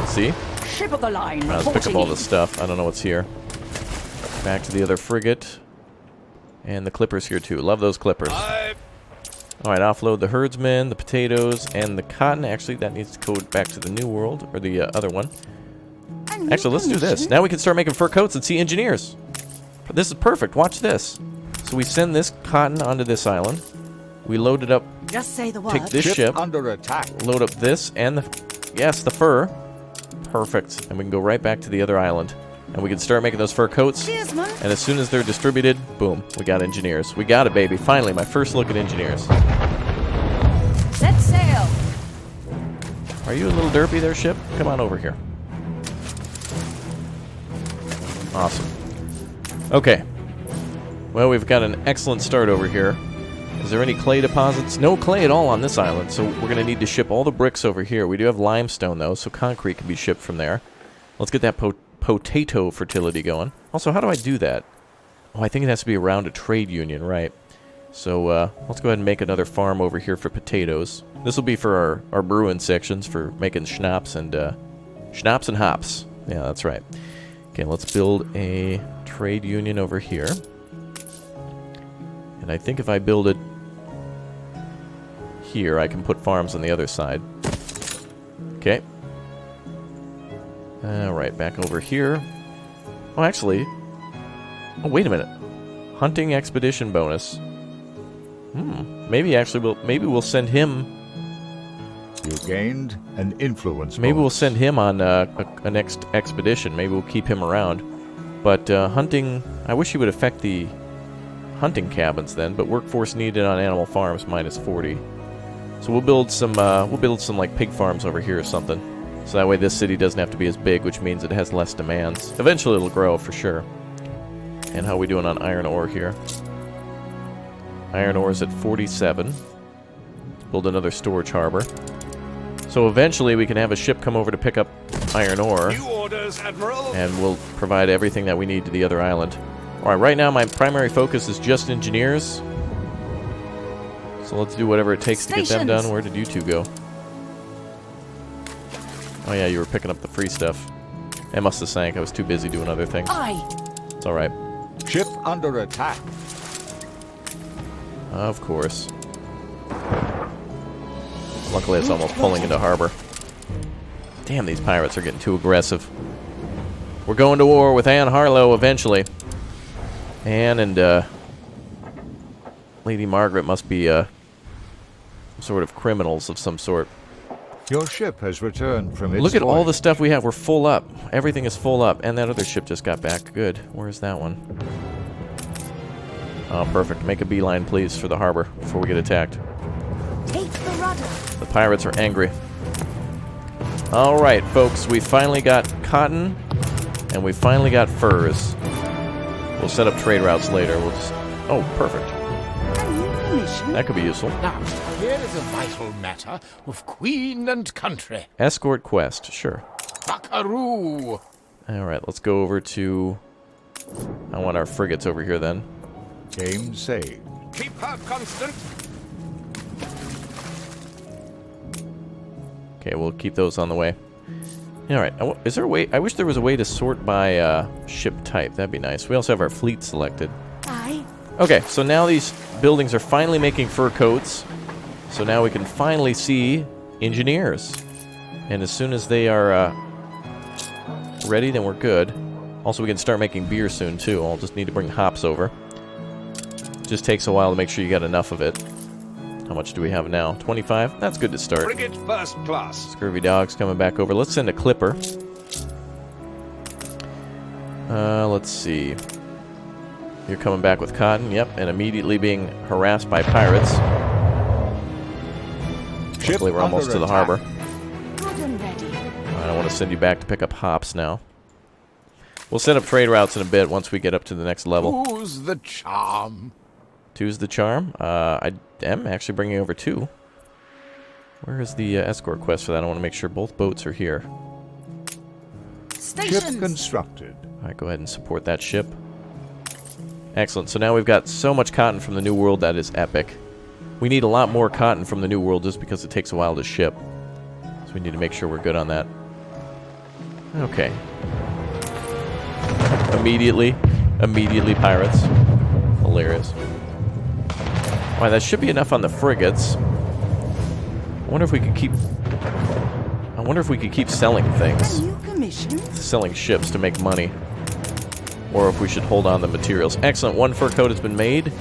See? Ship of the line. Let's pick up reporting all in. this stuff. I don't know what's here. Back to the other frigate. And the clippers here, too. Love those clippers. Alright, offload the herdsmen, the potatoes, and the cotton. Actually, that needs to go back to the New World, or the other one. Actually, let's do this. Now we can start making fur coats and sea engineers. This is perfect. Watch this. So we send this cotton onto this island. We load it up. Just say the word. Take this ship. Under attack. Load up this and the... Yes, the fur. Perfect. And we can go right back to the other island. And we can start making those fur coats. Cheers, man. And as soon as they're distributed, boom, we got engineers. We got it, baby. Finally, my first look at engineers. Set sail. Are you a little derpy there, ship? Come on over here. Awesome. Okay. Well, we've got an excellent start over here. Is there any clay deposits? No clay at all on this island, so we're going to need to ship all the bricks over here. We do have limestone, though, so concrete can be shipped from there. Let's get that potato fertility going. Also, how do I do that? Oh, I think it has to be around a trade union, right? So, let's go ahead and make another farm over here for potatoes. This will be for our brewing sections for making schnapps and hops. Yeah, that's right. Okay, let's build a trade union over here. And I think if I build it here, I can put farms on the other side. Okay. Alright, back over here. Oh, actually... Oh, wait a minute. Hunting expedition bonus. Maybe we'll send him... You gained an influence Maybe we'll bonus. send him on a next expedition. Maybe we'll keep him around. But hunting... I wish he would affect the hunting cabins then, but workforce needed on animal farms minus 40. So we'll build some like pig farms over here or something. So that way this city doesn't have to be as big, which means it has less demands. Eventually it'll grow for sure. And how are we doing on iron ore here? Iron ore is at 47. Let's build another storage harbor. So eventually we can have a ship come over to pick up iron ore. New orders, Admiral. And we'll provide everything that we need to the other island. Alright, right now my primary focus is just engineers. So let's do whatever it takes to get them done. Where did you two go? Oh yeah, you were picking up the free stuff. It must have sank. I was too busy doing other things. Aye. It's alright. Ship under attack. Of course. Luckily it's almost pulling into harbor. Damn, these pirates are getting too aggressive. We're going to war with Anne Harlow eventually. Anne and Lady Margaret must be sort of criminals of some sort. Your ship has returned from its Look at all the voyage. stuff we have. We're full up. Everything is full up. And that other ship just got back. Good. Where's that one? Oh, perfect. Make a beeline, please, for the harbor before we get attacked. Take the rudder. The pirates are angry. Alright, folks. We finally got cotton. And we finally got furs. We'll set up trade routes later. We'll just... Oh, perfect. That could be useful. Now, here is a vital matter of queen and country. Escort quest. Sure. Buckaroo! Alright, let's go over to... I want our frigates over here, then. Game saved. Keep her constant. Okay, we'll keep those on the way. Alright, is there a way... I wish there was a way to sort by ship type. That'd be nice. We also have our fleet selected. Okay, so now these buildings are finally making fur coats. So now we can finally see engineers. And as soon as they are ready, then we're good. Also, we can start making beer soon, too. I'll just need to bring hops over. Just takes a while to make sure you got enough of it. How much do we have now? 25? That's good to start. Frigate first class. Scurvy dog's coming back over. Let's send a clipper. Let's see. You're coming back with cotton. Yep, and immediately being harassed by pirates. Hopefully we're almost to the harbor. Good and ready. I don't want to send you back to pick up hops now. We'll set up trade routes in a bit once we get up to the next level. Who's the charm? Two's the charm. I am actually bringing over 2. Where is the escort quest for that? I want to make sure both boats are here. Ship Stations. constructed. Alright, go ahead and support that ship. Excellent. So now we've got so much cotton from the New World that is epic. We need a lot more cotton from the New World just because it takes a while to ship. So we need to make sure we're good on that. Okay. Immediately pirates. Hilarious. Alright, that should be enough on the frigates. I wonder if we could keep selling things. New commission. Selling ships to make money. Or if we should hold on the materials. Excellent, 1 fur coat has been made.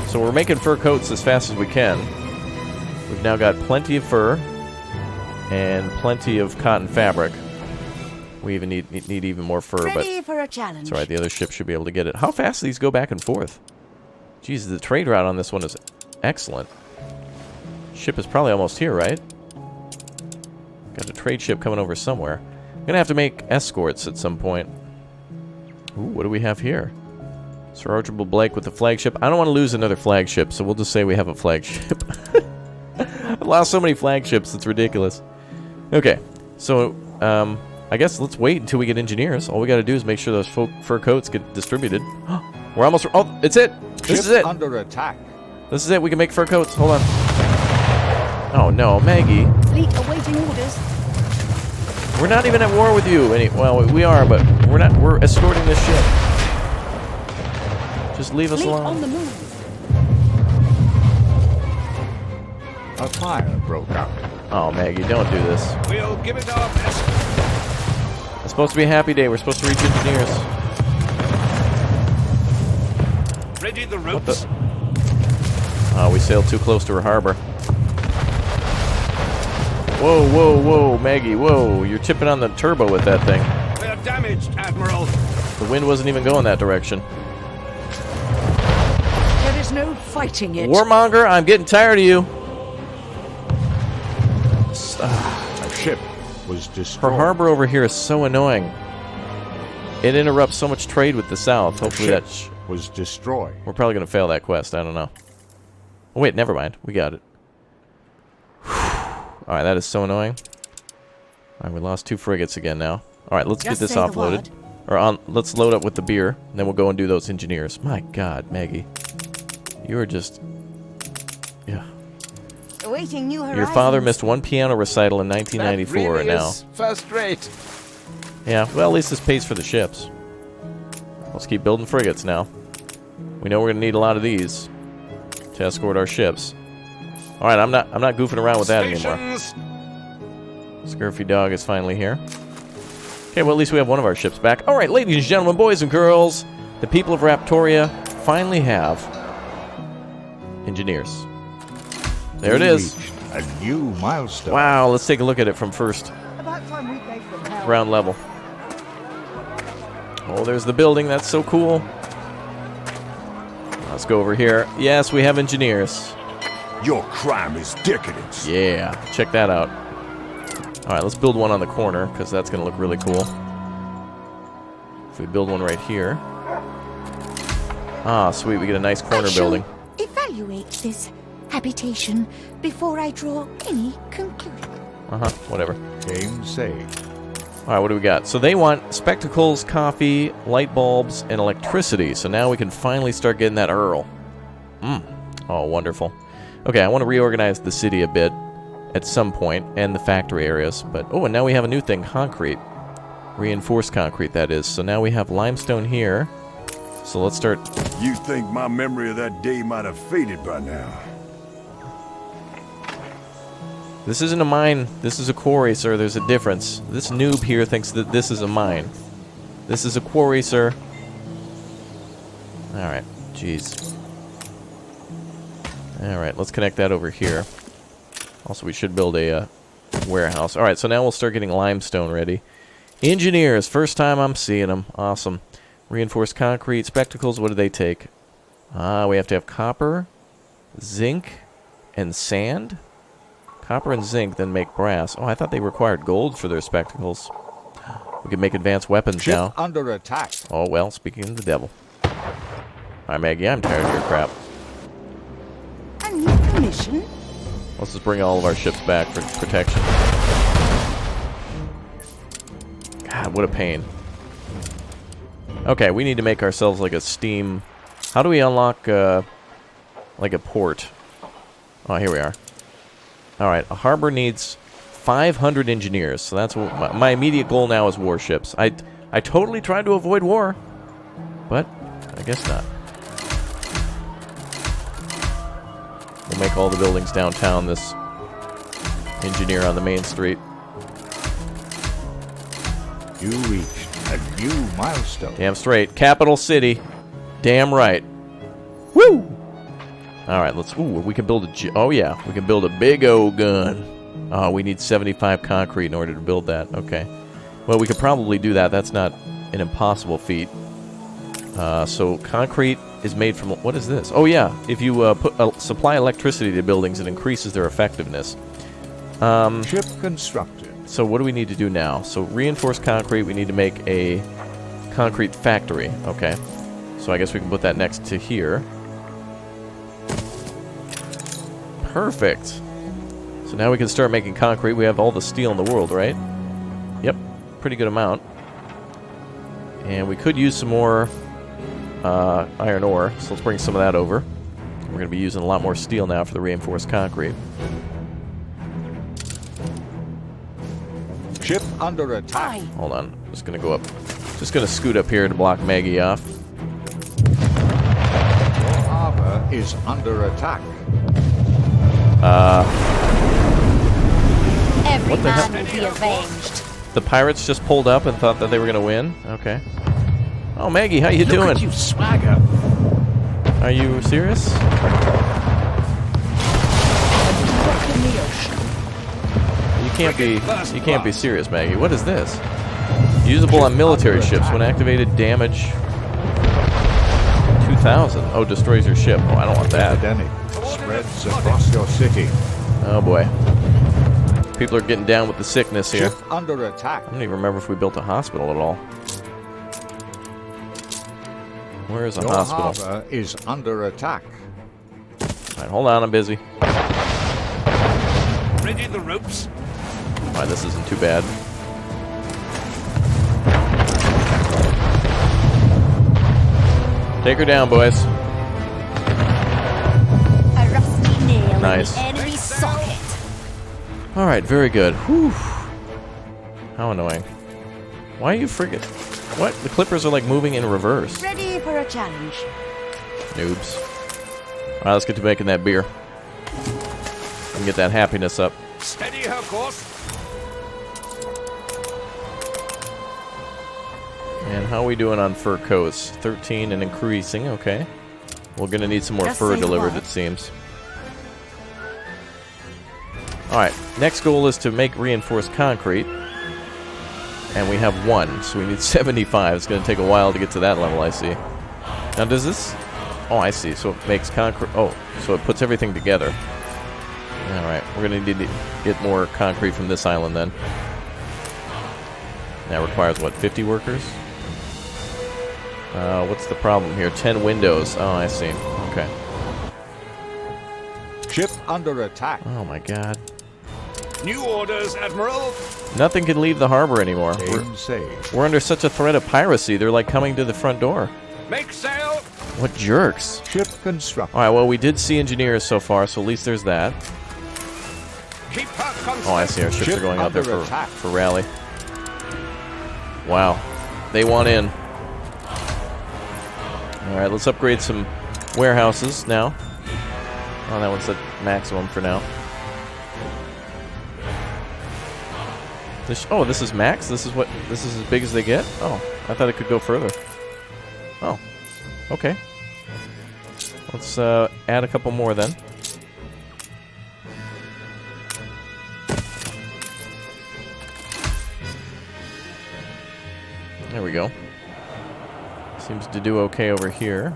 So we're making fur coats as fast as we can. We've now got plenty of fur and plenty of cotton fabric. We even need even more fur, Ready for a challenge. that's alright, the other ship should be able to get it. How fast do these go back and forth? Jeez, the trade route on this one is excellent. Ship is probably almost here, right? Got a trade ship coming over somewhere. I'm gonna have to make escorts at some point. Ooh, what do we have here? Sir Archibald Blake with the flagship. I don't want to lose another flagship, so we'll just say we have a flagship. I've lost so many flagships, it's ridiculous. Okay, so, I guess let's wait until we get engineers. All we gotta do is make sure those fur coats get distributed. We're almost... Oh, it's it! This is it! Under attack. This is it, we can make fur coats. Hold on. Oh no, Maggie. Fleet awaiting orders. We're not even at war with you. Well, we are, but we're not. We're escorting this ship. Just leave us Fleet alone. on the move. A fire broke out. Oh, Maggie, don't do this. We'll give it our best. It's supposed to be a happy day. We're supposed to reach engineers. Ready the ropes. Oh, we sailed too close to her harbor. Whoa, whoa, whoa, Maggie, whoa. You're chipping on the turbo with that thing. We're damaged, Admiral. The wind wasn't even going that direction. There is no fighting it. Warmonger, I'm getting tired of you. A ship was Her destroyed. harbor over here is so annoying. It interrupts so much trade with the south. A Hopefully ship that's... was destroyed. We're probably going to fail that quest. I don't know. Oh, wait, never mind. We got it. Alright, that is so annoying. Alright, we lost 2 frigates again now. Alright, let's get Just this say the offloaded. Let's load up with the beer, and then we'll go and do those engineers. My god, Maggie. You are just... Yeah. Awaiting new horizons. Your father missed 1 piano recital in 1994, That really and now... is first rate. Yeah, well, at least this pays for the ships. Let's keep building frigates now. We know we're going to need a lot of these to escort our ships. Alright, I'm not goofing around with that anymore. Scurfy Dog is finally here. Okay, well, at least we have one of our ships back. Alright, ladies and gentlemen, boys and girls, the people of Raptoria finally have engineers. There it is. Reached a new milestone. Wow, let's take a look at it from first About time we gave them hell. ground level. Oh, there's the building. That's so cool. Let's go over here. Yes, we have engineers. Your crime is decadence. Yeah, check that out. Alright, let's build one on the corner, because that's going to look really cool. If we build one right here. Ah, sweet, we get a nice corner I shall building. Evaluate this habitation before I draw any conclusion. Uh-huh, whatever. Game saved. Alright, what do we got? So they want spectacles, coffee, light bulbs, and electricity. So now we can finally start getting that Earl. Oh, wonderful. Okay, I want to reorganize the city a bit at some point, and the factory areas. But oh, and now we have a new thing, concrete. Reinforced concrete, that is. So now we have limestone here. So let's start. You think my memory of that day might have faded by now? This isn't a mine. This is a quarry, sir. There's a difference. This noob here thinks that this is a mine. This is a quarry, sir. Alright. Jeez. Alright, let's connect that over here. Also, we should build a warehouse. Alright, so now we'll start getting limestone ready. Engineers. First time I'm seeing them. Awesome. Reinforced concrete. Spectacles. What do they take? We have to have copper, zinc, and sand. Copper and zinc then make brass. Oh, I thought they required gold for their spectacles. We can make advanced weapons Ship now. under attack. Oh, well, speaking of the devil. Alright, Maggie, I'm tired of your crap. A new commission? Let's just bring all of our ships back for protection. God, what a pain. Okay, we need to make ourselves like a steam... How do we unlock, like a port? Oh, here we are. Alright, a harbor needs 500 engineers, so that's what my immediate goal now is warships. I totally tried to avoid war, but I guess not. We'll make all the buildings downtown this engineer on the main street. You reached a new milestone. Damn straight. Capital city. Damn right. Woo! Alright, let's... Ooh, we can build a... Oh, yeah. We can build a big old gun. Oh, we need 75 concrete in order to build that. Okay. Well, we could probably do that. That's not an impossible feat. So, concrete is made from... What is this? Oh, yeah. If you supply electricity to buildings, it increases their effectiveness. Ship constructed. So, what do we need to do now? So, reinforced concrete. We need to make a concrete factory. Okay. So, I guess we can put that next to here. Perfect. So now we can start making concrete. We have all the steel in the world, right? Yep. Pretty good amount. And we could use some more iron ore. So let's bring some of that over. We're going to be using a lot more steel now for the reinforced concrete. Ship under attack. Hold on. Just going to go up. Just going to scoot up here to block Maggie off. Your harbor is under attack. Every What the man hell? will be avenged. The pirates just pulled up and thought that they were going to win? Okay. Oh, Maggie, how you doing? Look at you swagger. Are you serious? You can't be serious, Maggie. What is this? Usable on military ships. When activated, damage 2,000. Oh, destroys your ship. Oh, I don't want that. Epidemic spreads across your city. Oh boy. People are getting down with the sickness here. Ship under attack. I don't even remember if we built a hospital at all. Where is a Your hospital? harbor is under attack. Alright, hold on, I'm busy. Ready the ropes? Alright, this isn't too bad. Take her down, boys. A rusty nail Nice. in the enemy's socket. Alright, very good. Whew. How annoying. Why are you friggin'... What? The clippers are like moving in reverse. Ready for a challenge. Noobs. Alright, let's get to making that beer. And get that happiness up. Steady her course. And how are we doing on fur coats? 13 and increasing, okay. We're gonna need some more Just fur say delivered, what? it seems. Alright, next goal is to make reinforced concrete. And we have 1, so we need 75. It's gonna take a while to get to that level, I see. Now does this... Oh, I see, so it makes concrete... Oh, so it puts everything together. Alright, we're gonna need to get more concrete from this island then. That requires, what, 50 workers? What's the problem here? 10 windows. Oh, I see. Okay. Ship under attack. Oh my god. New orders, Admiral. Nothing can leave the harbor anymore. Aim safe. We're under such a threat of piracy, they're like coming to the front door. Make sail. What jerks. Ship constructed. Alright, well, we did see engineers so far, so at least there's that. Keep her constant. Oh, I see. Our ships Ship are going out there under attack. for rally. Wow. They want in. Alright, let's upgrade some warehouses now. Oh, that one's at maximum for now. Oh, this is max? This is as big as they get? Oh, I thought it could go further. Oh, okay. Let's add a couple more then. There we go. Seems to do okay over here.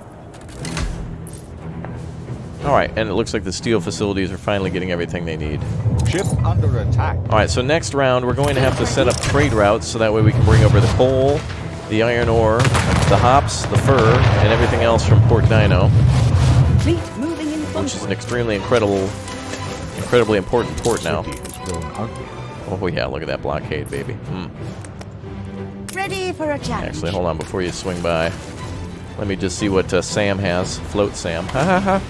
Alright, and it looks like the steel facilities are finally getting everything they need. Ship under attack. Alright, so next round we're going to have to set up trade routes so that way we can bring over the coal, the iron ore, the hops, the fur, and everything else from Port Dino. Fleet moving in Which is an incredibly important port now. City has grown ugly. Oh yeah, look at that blockade, baby. Ready for a challenge. Actually, hold on before you swing by. Let me just see what Sam has. Float Sam. Ha ha ha.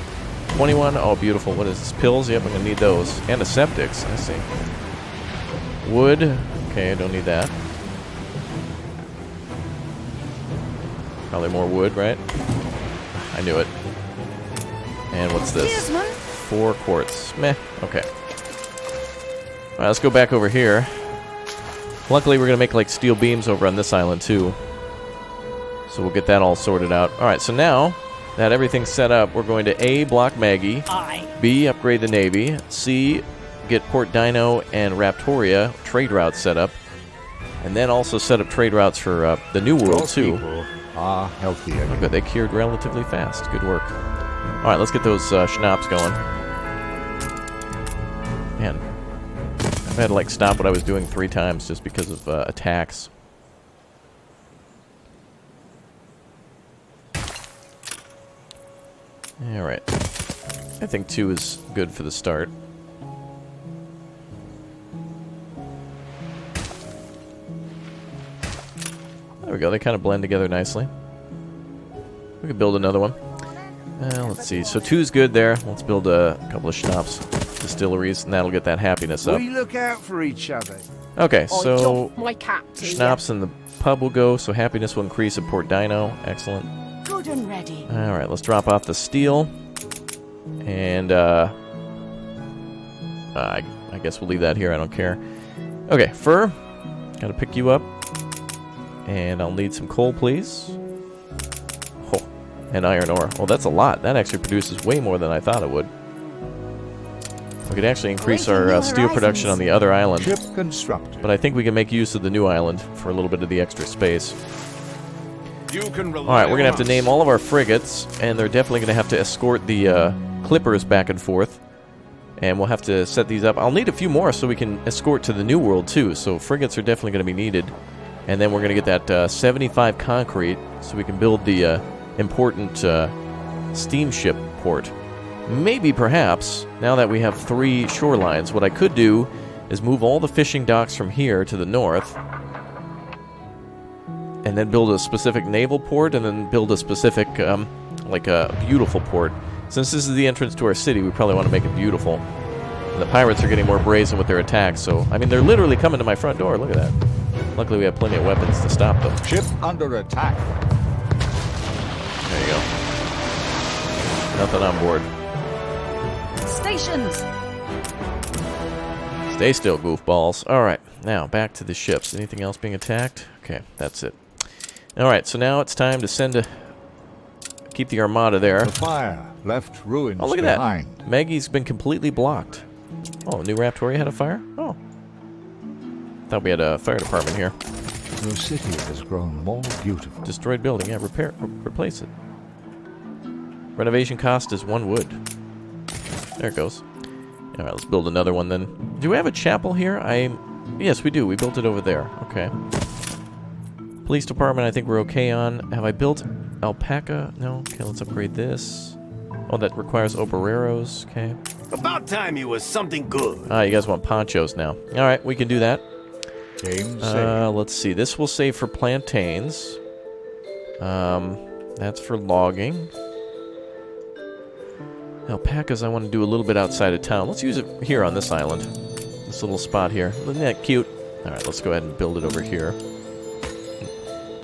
21. Oh, beautiful. What is this? Pills? Yep, I'm going to need those. Antiseptics. I see. Wood. Okay, I don't need that. Probably more wood, right? I knew it. And what's this? Cheers, man. 4 quartz. Meh. Okay. Alright, let's go back over here. Luckily, we're going to make, like, steel beams over on this island, too. So we'll get that all sorted out. Alright, so now that everything's set up, we're going to A, block Maggie. B, upgrade the Navy. C, get Port Dino and Raptoria trade routes set up. And then also set up trade routes for the New World, Your too. people are healthy again. Good, they cured relatively fast. Good work. Alright, let's get those schnapps going. Man, I've had to, like, stop what I was doing 3 times just because of attacks. Alright. I think 2 is good for the start. There we go, they kind of blend together nicely. We could build another one. Let's see, so 2 is good there. Let's build a couple of schnapps distilleries, and that'll get that happiness up. We look out for each other. Okay, so my cap to schnapps in the pub will go, so happiness will increase at Port Dino. Excellent. Good and ready. Alright, let's drop off the steel. And, I guess we'll leave that here, I don't care. Okay, fur. Gotta pick you up. And I'll need some coal, please. Oh, and iron ore. Well, that's a lot. That actually produces way more than I thought it would. We could actually increase our steel production on the other island. Ship constructed. But I think we can make use of the new island for a little bit of the extra space. Alright, we're going to have to name all of our frigates, and they're definitely going to have to escort the clippers back and forth. And we'll have to set these up. I'll need a few more so we can escort to the New World, too. So frigates are definitely going to be needed. And then we're going to get that 75 concrete so we can build the important steamship port. Maybe, perhaps, now that we have 3 shorelines, what I could do is move all the fishing docks from here to the north, and then build a specific naval port, and then build a specific, like a beautiful port. Since this is the entrance to our city, we probably want to make it beautiful. And the pirates are getting more brazen with their attacks, so, I mean, they're literally coming to my front door. Look at that. Luckily, we have plenty of weapons to stop them. Ship under attack. There you go. Nothing on board. Stations. Stay still, goofballs. Alright, now back to the ships. Anything else being attacked? Okay, that's it. Alright, so now it's time to send a... keep the armada there. The fire left ruins Oh, look at behind. that. Maggie's been completely blocked. Oh, new Raptoria had a fire? Oh. Thought we had a fire department here. Your city has grown more beautiful. Destroyed building. Yeah, replace it. Renovation cost is 1 wood. There it goes. Alright, let's build another one then. Do we have a chapel here? Yes, we do. We built it over there. Okay. Police department, I think we're okay on. Have I built alpaca? No? Okay, let's upgrade this. Oh, that requires opereros. Okay. About time you was something good. Ah, you guys want ponchos now. Alright, we can do that. Game saved. Let's see. This will save for plantains. That's for logging. Alpacas I want to do a little bit outside of town. Let's use it here on this island. This little spot here. Isn't that cute? Alright, let's go ahead and build it over here.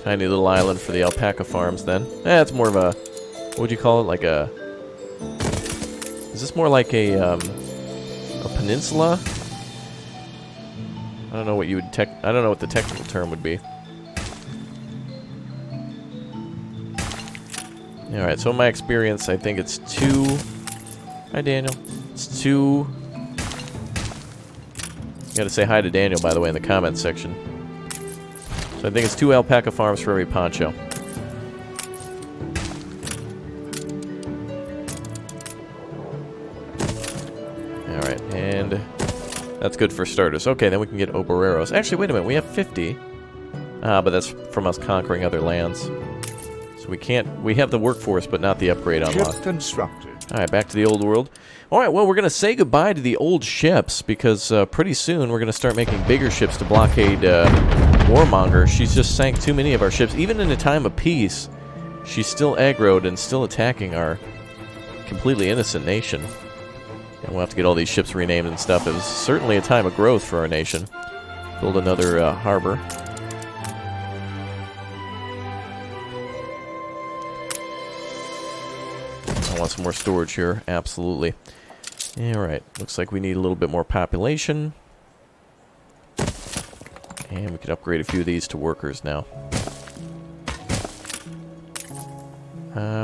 Tiny little island for the alpaca farms then. It's more of a what would you call it? Like a... Is this more like a peninsula? I don't know what you would I don't know what the technical term would be. Alright, so in my experience, I think it's 2... Hi, Daniel. It's 2... You gotta say hi to Daniel, by the way, in the comments section. So I think it's 2 alpaca farms for every poncho. Alright, and that's good for starters. Okay, then we can get opereros. Actually, wait a minute, we have 50. But that's from us conquering other lands. So we can't... We have the workforce, but not the upgrade unlocked. Ship constructed. Alright, back to the old world. Alright, well, we're going to say goodbye to the old ships, because pretty soon we're going to start making bigger ships to blockade Warmonger. She's just sank too many of our ships. Even in a time of peace, she's still aggroed and still attacking our completely innocent nation. And we'll have to get all these ships renamed and stuff. It was certainly a time of growth for our nation. Build another harbor. I want some more storage here, absolutely. Alright, looks like we need a little bit more population. And we can upgrade a few of these to workers now.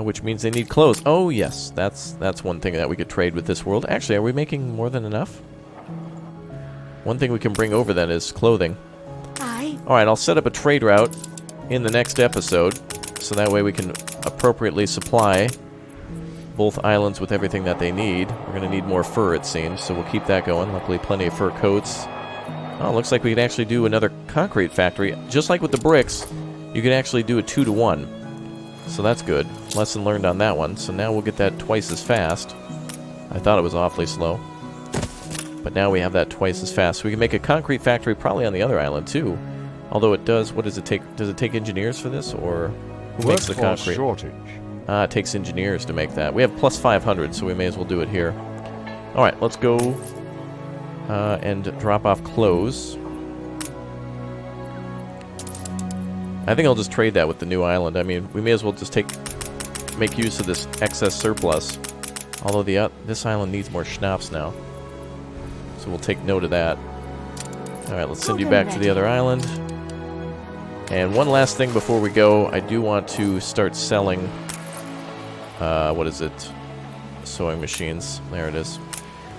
Which means they need clothes. Oh, yes, that's one thing that we could trade with this world. Actually, are we making more than enough? One thing we can bring over then is clothing. Alright, I'll set up a trade route in the next episode, so that way we can appropriately supply both islands with everything that they need. We're going to need more fur, it seems, so we'll keep that going. Luckily, plenty of fur coats. Oh, looks like we can actually do another concrete factory. Just like with the bricks, you can actually do a 2-to-1. So that's good. Lesson learned on that one. So now we'll get that twice as fast. I thought it was awfully slow. But now we have that twice as fast. So we can make a concrete factory probably on the other island, too. Although it does... What does it take? Does it take engineers for this, or who makes the concrete? Shortage. It takes engineers to make that. We have plus 500, so we may as well do it here. Alright, let's go and drop off clothes. I think I'll just trade that with the new island. I mean, we may as well just make use of this excess surplus. Although this island needs more schnapps now. So we'll take note of that. Alright, let's send you back to the other island. And one last thing before we go, I do want to start selling... what is it? Sewing machines. There it is.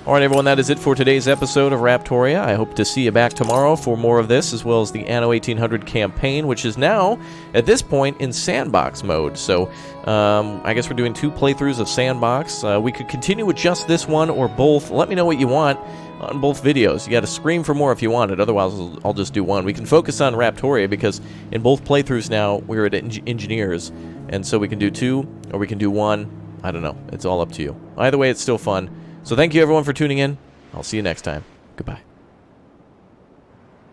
Alright, everyone, that is it for today's episode of Raptoria. I hope to see you back tomorrow for more of this, as well as the Anno 1800 campaign, which is now, at this point, in Sandbox mode. So, I guess we're doing 2 playthroughs of Sandbox. We could continue with just this one or both. Let me know what you want on both videos. You gotta scream for more if you want it, otherwise I'll just do one. We can focus on Raptoria, because in both playthroughs now, we're at engineers. And so we can do 2, or we can do 1. I don't know. It's all up to you. Either way, it's still fun. So thank you, everyone, for tuning in. I'll see you next time. Goodbye.